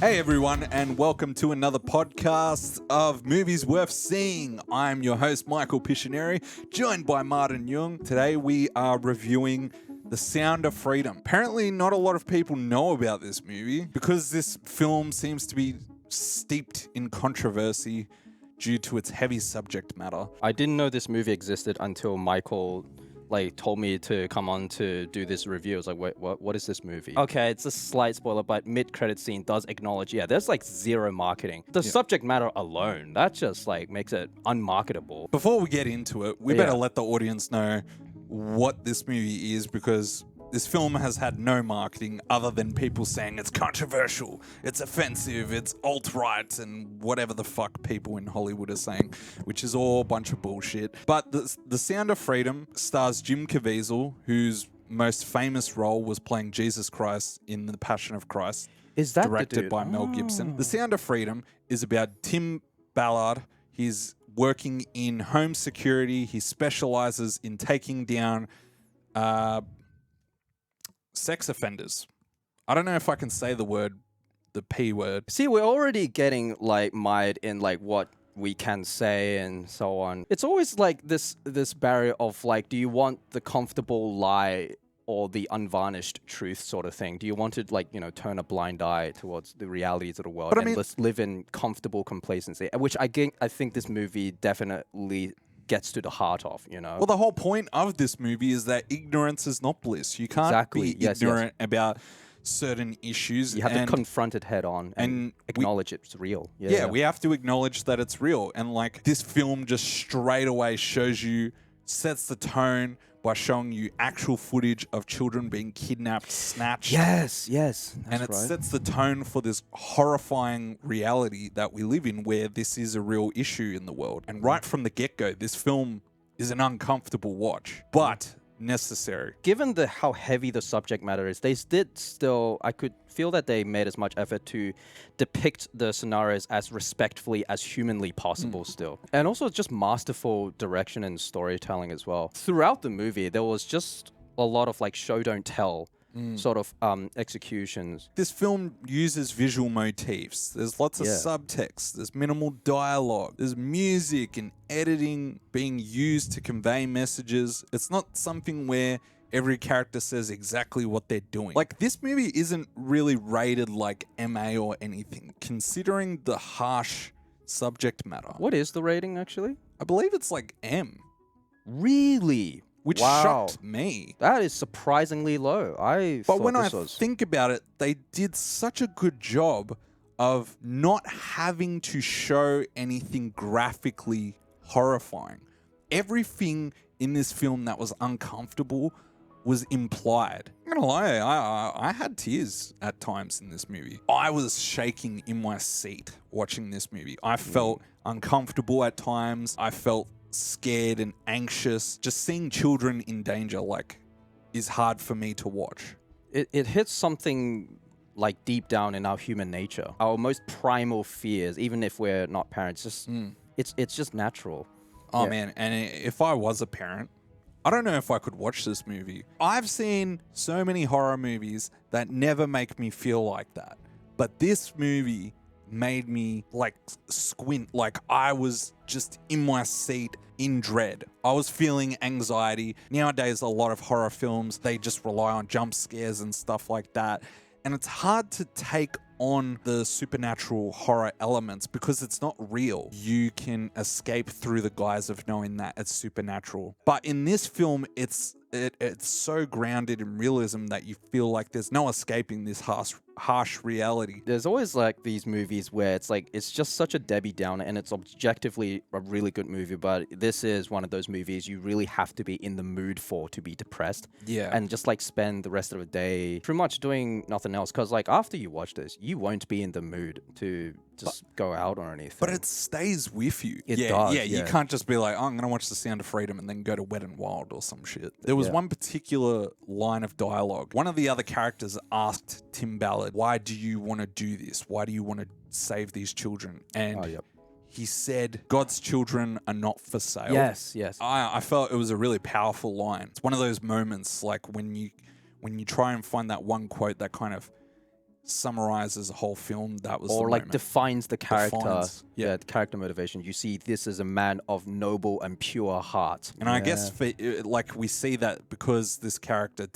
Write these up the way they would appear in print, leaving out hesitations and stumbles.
Hey everyone, and welcome to another podcast of Movies Worth Seeing. I'm your host, Michael Pictionary, joined by Martin Jung. Today we are reviewing The Sound of Freedom. Apparently not a lot of people know about this movie because this film seems to be steeped in controversy due to its heavy subject matter. I didn't know this movie existed until Michael told me to come on to do this review. I was like, wait, what is this movie? Okay, it's a slight spoiler, but mid-credit scene does acknowledge, there's zero marketing. The subject matter alone, that just makes it unmarketable. Before we get into it, we better let the audience know what this movie is, because this film has had no marketing other than people saying it's controversial, it's offensive, it's alt-right, and whatever the fuck people in Hollywood are saying, which is all a bunch of bullshit. But The Sound of Freedom stars Jim Caviezel, whose most famous role was playing Jesus Christ in The Passion of Christ. Is that directed by Mel Gibson? The Sound of Freedom is about Tim Ballard. He's working in home security. He specializes in taking down sex offenders. I don't know if I can say the P word. See, we're already getting mired in what we can say and so on. It's always this barrier of do you want the comfortable lie or the unvarnished truth sort of thing? Do you want to turn a blind eye towards the realities of the world and let's live in comfortable complacency, which I think this movie definitely gets to the heart of, Well, the whole point of this movie is that ignorance is not bliss. You can't be ignorant about certain issues. You have to confront it head on and acknowledge it's real. Yeah, we have to acknowledge that it's real. And this film just straight away sets the tone by showing you actual footage of children being kidnapped, snatched. Yes. And it sets the tone for this horrifying reality that we live in, where this is a real issue in the world. And right from the get-go, this film is an uncomfortable watch, but necessary. Given how heavy the subject matter is, I could feel that they made as much effort to depict the scenarios as respectfully as humanly possible still. And also just masterful direction and storytelling as well. Throughout the movie, there was just a lot of show don't tell sort of executions. This film uses visual motifs. There's lots of subtext. There's minimal dialogue. There's music and editing being used to convey messages. It's not something where every character says exactly what they're doing. This movie isn't really rated MA or anything, considering the harsh subject matter. What is the rating, actually? I believe it's M. Really? Which shocked me. That is surprisingly low. But when I think about it, they did such a good job of not having to show anything graphically horrifying. Everything in this film that was uncomfortable was implied. I'm gonna lie, I had tears at times in this movie. I was shaking in my seat watching this movie. I felt uncomfortable at times. I felt scared and anxious. Just seeing children in danger is hard for me to watch. It hits something deep down in our human nature, our most primal fears, even if we're not parents. It's just natural. Oh man, and if I was a parent, I don't know if I could watch this movie. I've seen so many horror movies that never make me feel like that, but this movie made me squint. I was just in my seat in dread. I was feeling anxiety. Nowadays, a lot of horror films, they just rely on jump scares and stuff like that. And it's hard to take on the supernatural horror elements because it's not real. You can escape through the guise of knowing that it's supernatural. But in this film, it's so grounded in realism that you feel like there's no escaping this harsh reality. There's always these movies where it's just such a Debbie Downer and it's objectively a really good movie, but this is one of those movies you really have to be in the mood for to be depressed. Yeah. And just spend the rest of the day pretty much doing nothing else, because after you watch this, you won't be in the mood to just go out or anything. But it stays with you. It does. Yeah, you can't just be oh, I'm going to watch The Sound of Freedom and then go to Wet n Wild or some shit. There was one particular line of dialogue. One of the other characters asked Tim Ballard, why do you want to do this? Why do you want to save these children? And he said, God's children are not for sale. Yes. I felt it was a really powerful line. It's one of those moments when you try and find that one quote that kind of summarizes a whole film, that was or the like moment. defines the character. Defines, yeah. The character motivation. You see, this is a man of noble and pure heart. And I guess like we see that because this character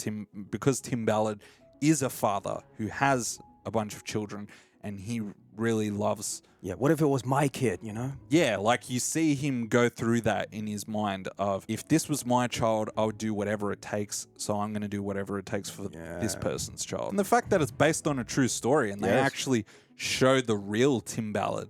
because Tim Ballard is a father who has a bunch of children, and he really loves. Yeah, what if it was my kid, you know? Yeah, like you see him go through that in his mind of, if this was my child, I would do whatever it takes, so I'm going to do whatever it takes for this person's child. And the fact that it's based on a true story and they actually show the real Tim Ballard,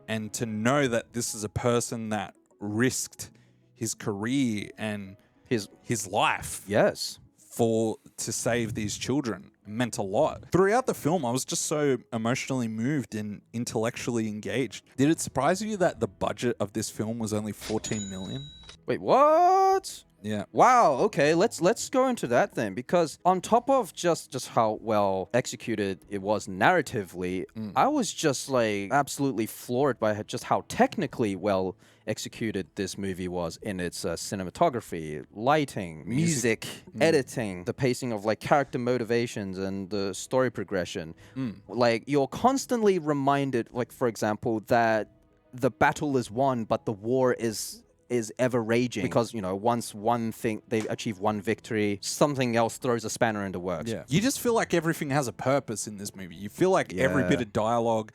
and to know that this is a person that risked his career and his life Yes. to save these children meant a lot. Throughout the film, I was just so emotionally moved and intellectually engaged. Did it surprise you that the budget of this film was only 14 million? Wait, what? Yeah. Wow. Okay, let's go into that then, because on top of just how well executed it was narratively, I was just like absolutely floored by just how technically well executed this movie was in its cinematography, lighting, music, editing, the pacing of like character motivations and the story progression. Like you're constantly reminded, like for example, that the battle is won, but the war is ever raging, because you know, once one thing they achieve one victory, something else throws a spanner in the works. Yeah. You just feel like everything has a purpose in this movie. You feel like every bit of dialogue,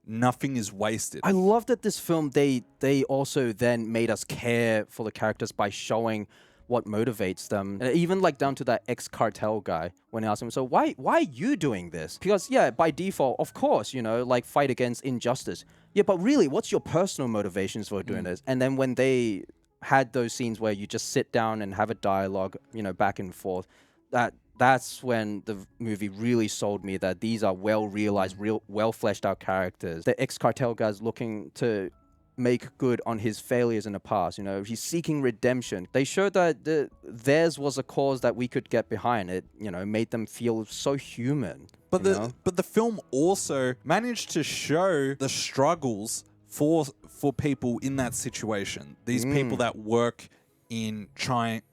nothing is wasted. I love that this film, they also then made us care for the characters by showing what motivates them. And even like down to that ex-cartel guy, when he asked him, so why are you doing this? Because yeah, by default, of course, you know, like fight against injustice. Yeah, but really, what's your personal motivations for doing this? And then when they had those scenes where you just sit down and have a dialogue, you know, back and forth, that's when the movie really sold me that these are well-realized, well fleshed out characters. The ex-cartel guy's looking to make good on his failures in the past. You know, he's seeking redemption. They showed that theirs was a cause that we could get behind. It, you know, made them feel so human. But the film also managed to show the struggles for people in that situation. These people that work in trying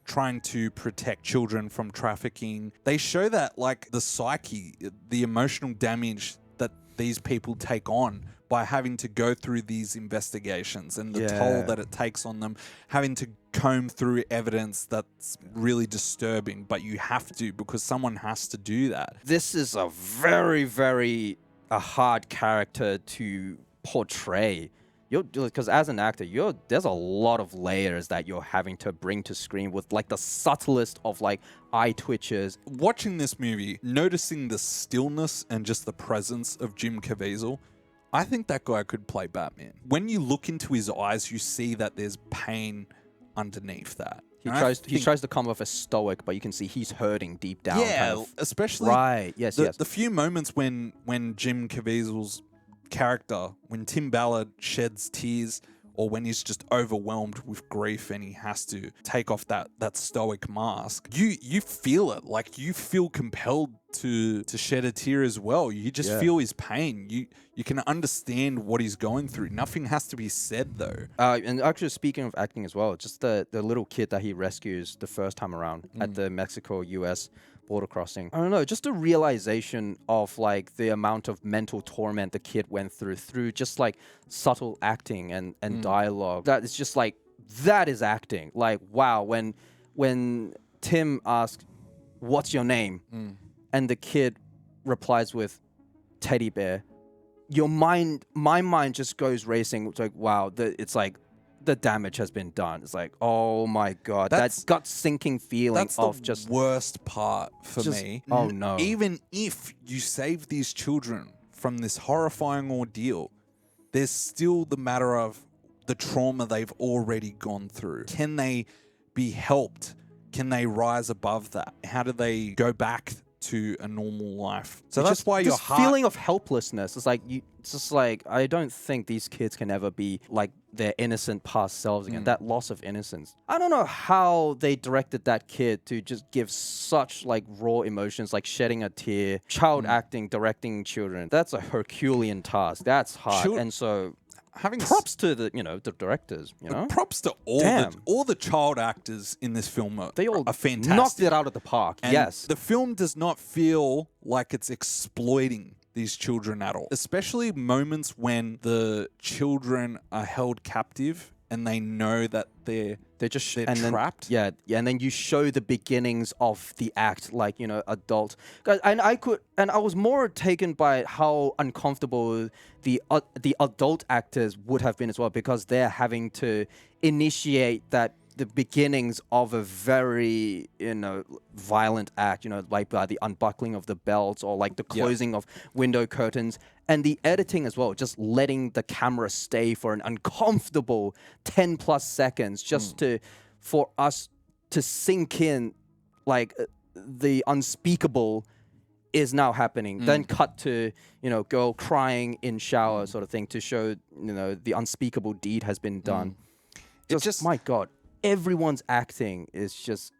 to protect children from trafficking. They show that, like, the psyche, the emotional damage that these people take on by having to go through these investigations, and the toll that it takes on them, having to comb through evidence that's really disturbing, but you have to, because someone has to do that. This is a very, very hard character to portray. Because as an actor, there's a lot of layers that you're having to bring to screen with like the subtlest of like eye twitches. Watching this movie, noticing the stillness and just the presence of Jim Caviezel, I think that guy could play Batman. When you look into his eyes, you see that there's pain underneath that. He tries to come off as stoic, but you can see he's hurting deep down. Yeah, especially Yes. The few moments when Jim Caviezel's character, when Tim Ballard sheds tears, or when he's just overwhelmed with grief and he has to take off that stoic mask, you feel it. Like, you feel compelled to shed a tear as well. You just feel his pain. You can understand what he's going through. Nothing has to be said, though. And actually, speaking of acting as well, just the little kid that he rescues the first time around at the Mexico-US border crossing. I don't know, just a realization of like the amount of mental torment the kid went through just like subtle acting and dialogue. That is just like, that is acting. Like, wow, when Tim asks, "What's your name?" and the kid replies with "Teddy Bear," my mind just goes racing. It's like, wow, it's like the damage has been done. It's like, oh my god, that gut sinking feeling that's of the just worst part for me. Oh no! Even if you save these children from this horrifying ordeal, there's still the matter of the trauma they've already gone through. Can they be helped? Can they rise above that? How do they go back to a normal life? So it's that's just why your this heart... feeling of helplessness. It's like it's just like, I don't think these kids can ever be like their innocent past selves again. That loss of innocence. I don't know how they directed that kid to just give such like raw emotions, like shedding a tear, child acting, directing children. That's a Herculean task. That's hard. And so having Props to the the directors. props to Damn. all the child actors in this film They all are fantastic. knocked it out of the park. And yes. the film does not feel like it's exploiting these children at all, especially moments when the children are held captive and they know that they're and trapped. Then, yeah, and then you show the beginnings of the act, like adult. And I was more taken by how uncomfortable the adult actors would have been as well, because they're having to initiate the beginnings of a very violent act, like by the unbuckling of the belts or like the closing of window curtains, and the editing as well, just letting the camera stay for an uncomfortable 10 plus seconds just for us to sink in, like the unspeakable is now happening. Then cut to girl crying in shower sort of thing to show the unspeakable deed has been done. Just my God. Everyone's acting is just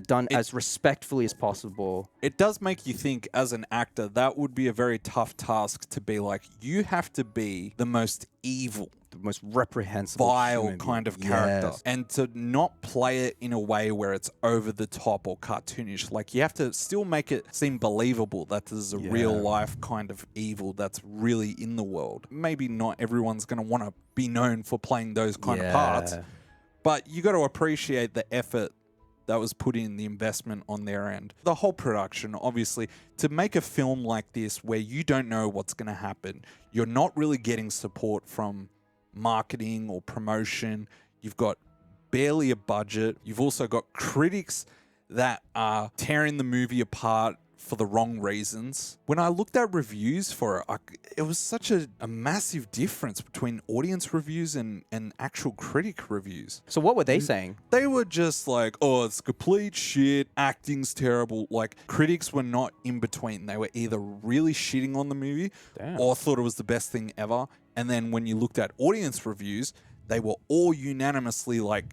done as respectfully as possible. It does make you think, as an actor, that would be a very tough task to be like, you have to be the most evil, The most reprehensible, vile human kind being. of character. Yes. And to not play it in a way where it's over the top or cartoonish. Like, you have to still make it seem believable that there's a real life kind of evil that's really in the world. Maybe not everyone's going to want to be known for playing those kind of parts. But you got to appreciate the effort that was put in, the investment on their end. The whole production, obviously, to make a film like this where you don't know what's going to happen, you're not really getting support from marketing or promotion. You've got barely a budget. You've also got critics that are tearing the movie apart for the wrong reasons. When I looked at reviews for it, it was such a massive difference between audience reviews and actual critic reviews. So what were they saying? They were just like, oh, it's complete shit, acting's terrible. Like, critics were not in between. They were either really shitting on the movie or thought it was the best thing ever. And then when you looked at audience reviews, they were all unanimously like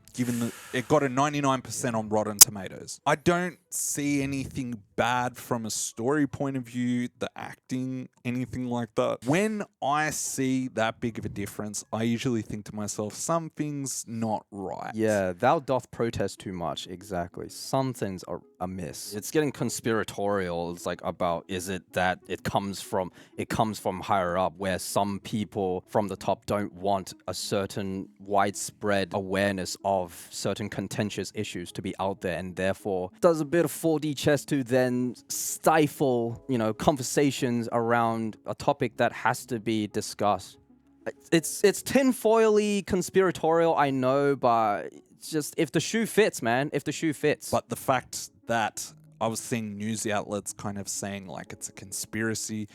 it got a 99% on Rotten Tomatoes. I don't see anything bad from a story point of view, the acting, anything like that. When I see that big of a difference, I usually think to myself, something's not right. Yeah, thou doth protest too much. Exactly. Something's amiss. It's getting conspiratorial. It's like about, is it that it comes from higher up, where some people from the top don't want a certain widespread awareness of certain contentious issues to be out there, and therefore does a bit of 4D chess to then stifle, conversations around a topic that has to be discussed. It's tinfoily conspiratorial, I know, but it's just, if the shoe fits, man, if the shoe fits. But the fact that I was seeing news outlets kind of saying like it's a conspiracy.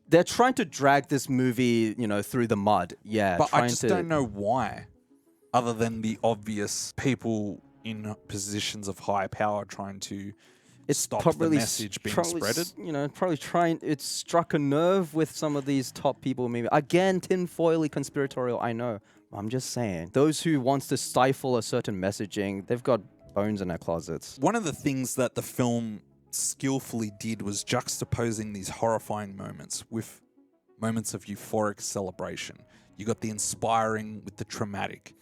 They're trying to drag this movie, through the mud. Yeah. But I just don't know why, other than the obvious people in positions of high power trying to stop the message being spreaded. Probably trying. It struck a nerve with some of these top people. Maybe again, tinfoily conspiratorial. I know. I'm just saying. Those who wants to stifle a certain messaging, they've got bones in their closets. One of the things that the film skillfully did was juxtaposing these horrifying moments with moments of euphoric celebration. You got the inspiring with the traumatic.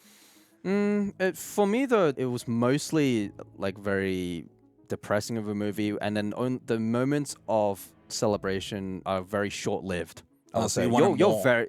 For me, though, it was mostly like very depressing of a movie, and then the moments of celebration are very short-lived. So you're very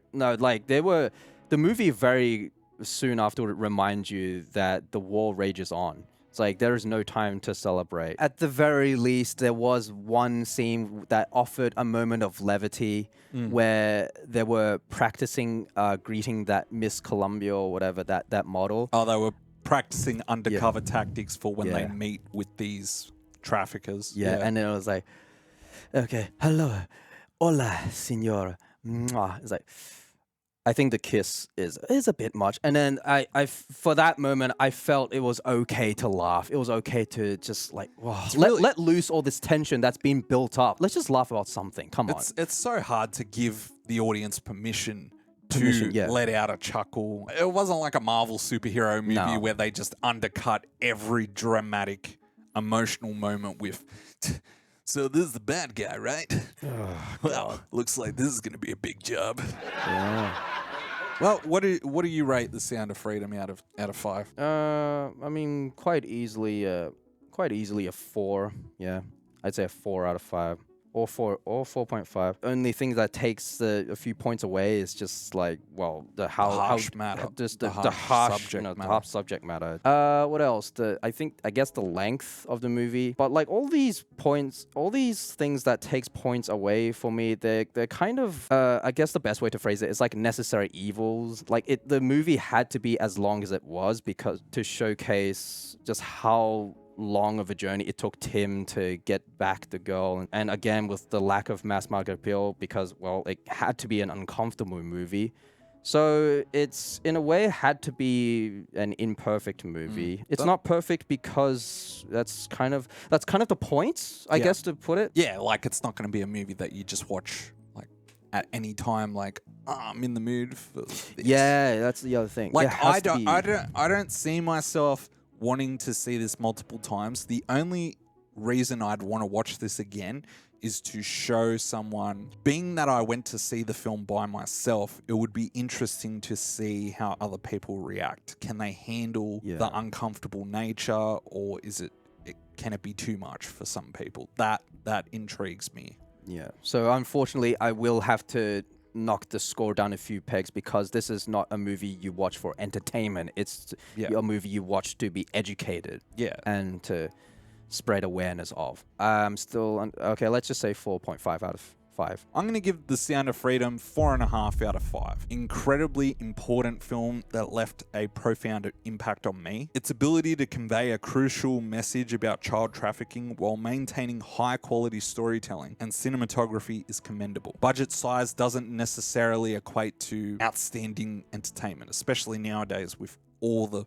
the movie very soon after would remind you that the war rages on. It's like there is no time to celebrate. At the very least, there was one scene that offered a moment of levity where they were practicing greeting that Miss Columbia or whatever, that model. Oh, they were practicing undercover tactics for when they meet with these traffickers. Yeah, and then it was like, okay, hello, hola, señor. Mwah. It's like, I think the kiss is a bit much. And then I for that moment, I felt it was okay to laugh. It was okay to just like, wow, let loose all this tension that's been built up. Let's just laugh about something. Come on. It's so hard to give the audience permission to let out a chuckle. It wasn't like a Marvel superhero movie where they just undercut every dramatic, emotional moment with... So this is the bad guy, right? Well, looks like this is going to be a big job. Yeah. Well, what do you rate The Sound of Freedom out of 5? I mean, quite easily a 4. Yeah, I'd say a 4 out of 5. Or 4.5. Only thing that takes a few points away is just like, well, the harsh matter. just The the harsh harsh, subject the matter. harsh subject matter. What else? I guess the length of the movie. But like all these points, all these things that takes points away for me, they're kind of I guess the best way to phrase it is like necessary evils. Like the movie had to be as long as it was because to showcase just how long of a journey it took Tim to get back the girl, and again with the lack of mass market appeal because, well, it had to be an uncomfortable movie. So it's in a way had to be an imperfect movie. It's not perfect because that's kind of the point, I guess, to put it. Yeah, like it's not going to be a movie that you just watch like at any time. Like, I'm in the mood for this. Yeah, that's the other thing. Like, It has to be- I don't see myself wanting to see this multiple times. The only reason I'd want to watch this again is to show someone, being that I went to see the film by myself, it would be interesting to see how other people react. Can they handle the uncomfortable nature, or can it be too much for some people? That intrigues me. Yeah. So unfortunately, I will have to knock the score down a few pegs because this is not a movie you watch for entertainment. It's a movie you watch to be educated. Yeah. And to spread awareness of. Okay, let's just say 4.5 out of 5. I'm going to give The Sound of Freedom 4.5 out of 5. Incredibly important film that left a profound impact on me. Its ability to convey a crucial message about child trafficking while maintaining high quality storytelling and cinematography is commendable. Budget size doesn't necessarily equate to outstanding entertainment, especially nowadays with all the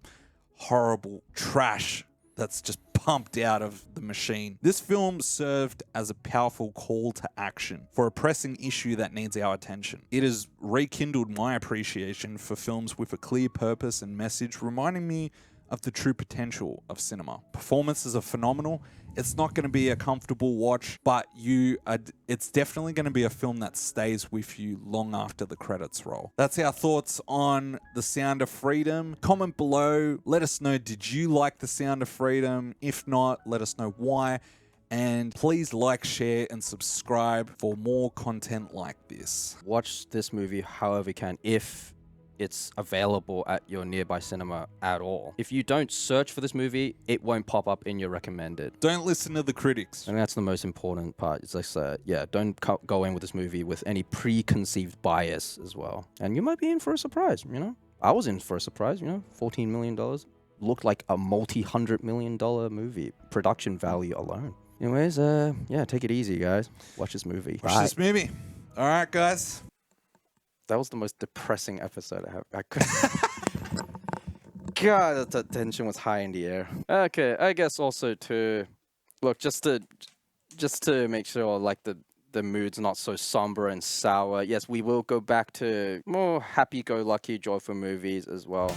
horrible trash that's just pumped out of the machine. This film served as a powerful call to action for a pressing issue that needs our attention. It has rekindled my appreciation for films with a clear purpose and message, reminding me of the true potential of cinema. Performances are phenomenal. It's not going to be a comfortable watch, but it's definitely going to be a film that stays with you long after the credits roll. That's our thoughts on The Sound of Freedom. Comment below. Let us know, did you like The Sound of Freedom? If not, let us know why. And please like, share, and subscribe for more content like this. Watch this movie however you can, if it's available at your nearby cinema at all. If you don't search for this movie, it won't pop up in your recommended. Don't listen to the critics. And that's the most important part. It's like, don't go in with this movie with any preconceived bias as well. And you might be in for a surprise, you know? I was in for a surprise, you know? $14 million. Looked like a multi-$100 million movie. Production value alone. Anyways, take it easy, guys. Watch this movie. Watch this movie. All right, guys. That was the most depressing episode I could. God, the tension was high in the air. Okay, I guess also to look just to make sure like the mood's not so somber and sour. Yes, we will go back to more happy-go-lucky, joyful movies as well.